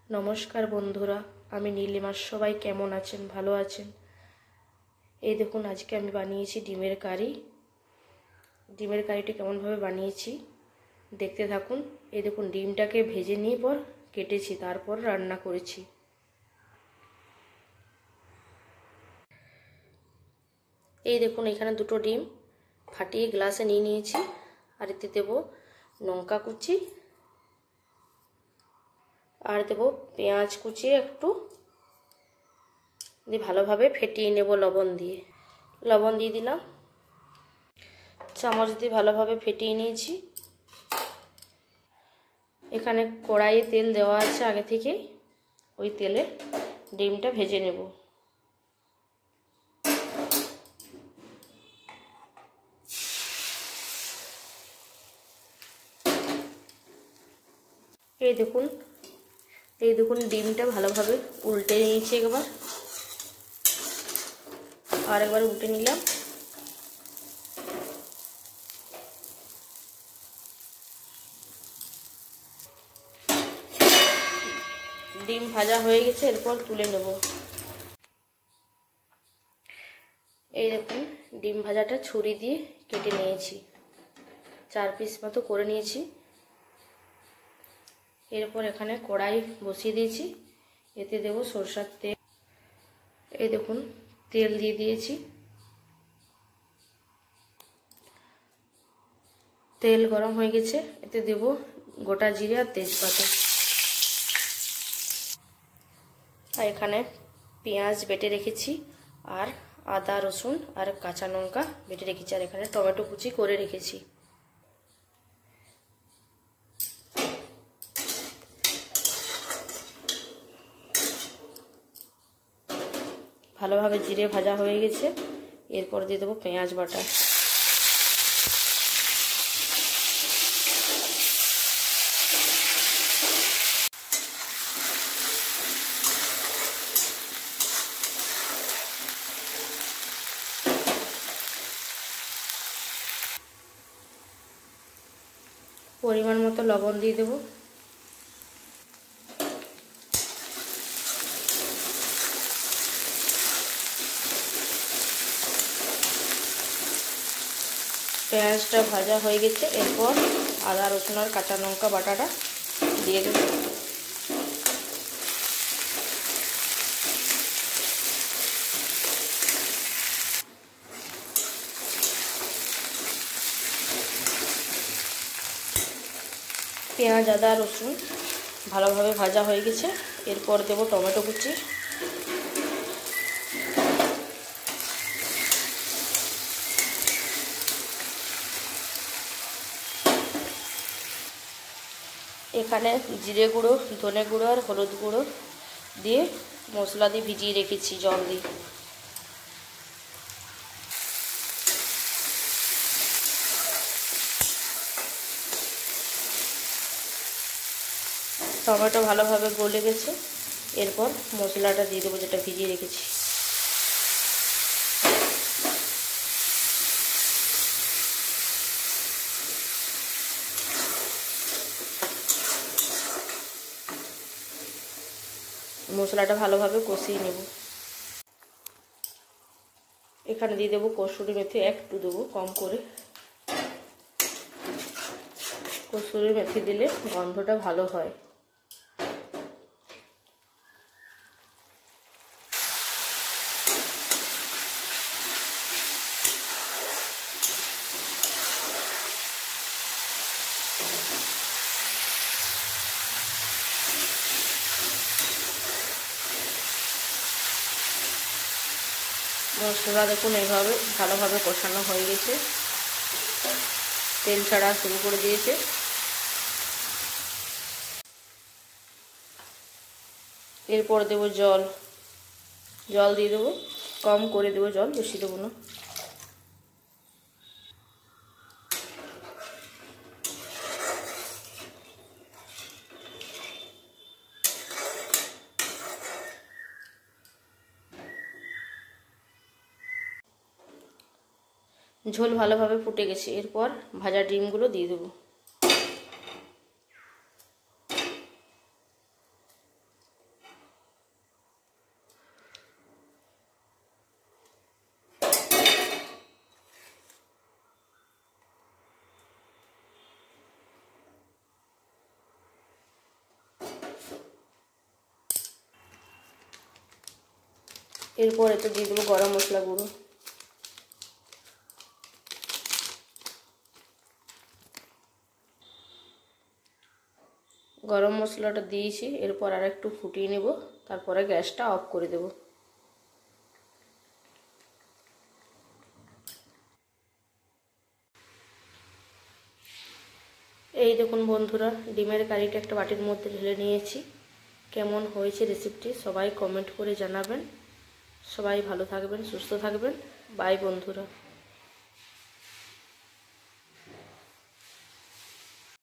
নমস্কার বন্ধুরা, আমি নীলিমা। সবাই কেমন আছেন? ভালো আছেন? এই দেখুন, আজকে আমি বানিয়েছি ডিমের কারি। ডিমের কারিটা কেমনভাবে বানিয়েছি দেখতে থাকুন। এই দেখুন, ডিমটাকে ভেজে নিয়ে পর কেটেছি, তারপর রান্না করেছি। এই দেখুন, এখানে দুটো ডিম ফাটিয়ে গ্লাসে নিয়ে নিয়েছি। আর এতে দেব লঙ্কা কুচি, আর দেব পেঁয়াজ কুচি একটু দিয়ে ভালোভাবে ফেটিয়ে নেব লবণ দিয়ে দিলাম। চামচ দিয়ে ভালোভাবে ফেটিয়ে নিয়েছি। এখানে কড়াইয়ে তেল দেওয়া আছে আগে থেকে, ওই তেলে ডিমটা ভেজে নেব। এই দেখুন ডিমটা ভালোভাবে উল্টে নিয়েছি। একবার উল্টে নিলাম। ডিম ভাজা হয়ে গেছে, এরপর তুলে নেব। এই দেখুন, ডিম ভাজাটা ছুরি দিয়ে কেটে নিয়েছি, 4 পিস মতো করে নিয়েছি। এরপর এখানে কড়াই বসিয়ে দিয়েছি, এতে দেব সরষের তেল। এই দেখুন, তেল দিয়ে দিয়েছি। তেল গরম হয়ে গেছে, এতে দেব গোটা জিরে আর তেজপাতা। আর এখানে পেঁয়াজ বেটে রেখেছি, আর আদা রসুন আর কাঁচা লঙ্কা বেটে রেখেছি, আর এখানে টমেটো কুচি করে রেখেছি। ভালোভাবে জিরে ভাজা হয়ে গেছে, এরপর দিয়ে দেবো পেঁয়াজ বাটা। পরিমাণ মতো লবণ দিয়ে দেবো। পেঁয়াজটা ভাজা হয়ে গেছে, এরপর আদা রসুন আর কাঁচা লঙ্কা বাটাটা দিয়ে দেব। পেঁয়াজ আদা রসুন ভালোভাবে ভাজা হয়ে গেছে, এরপর দেব টমেটো কুচি। এখানে জিরে গুঁড়ো, ধনে গুঁড়ো আর হলুদ গুঁড়ো দিয়ে মশলা দিয়ে ভিজিয়ে রেখেছি জল দিয়ে। টমেটো ভালোভাবে গলে গেছে, এরপর মশলাটা দিয়ে দেবো যেটা ভিজিয়ে রেখেছি। মশলাটা ভালোভাবে কষিয়ে নেব। এখানে দিয়ে দেবো কসুরি মেথি, একটু দেবো কম করে। কসুরি মেথি দিলে গন্ধটা ভালো হয়। মশলা দেখুন এইভাবে ভালোভাবে কষানো হয়ে গেছে, তেল ছাড়া শুরু করে দিয়েছে। এরপর দেবো জল দিয়ে দেবো, কম করে দেবো জল, বেশি দেবো না। ঝোল ভালোভাবে ফুটে গেছে, এরপর ভাজা ডিমগুলো দিয়ে দেবো। এরপর এতে দিয়ে দেবো গরম মশলা গুঁড়ো। গরম মশলাটা দিয়েছি, এরপর আর একটু ফুটিয়ে নেব, তারপরে গ্যাসটা অফ করে দেব। এই দেখুন বন্ধুরা, ডিমের কারিটা একটা বাটির মধ্যে ঢেলে নিয়েছি। কেমন হয়েছে রেসিপিটি সবাই কমেন্ট করে জানাবেন। সবাই ভালো থাকবেন, সুস্থ থাকবেন। বাই বন্ধুরা।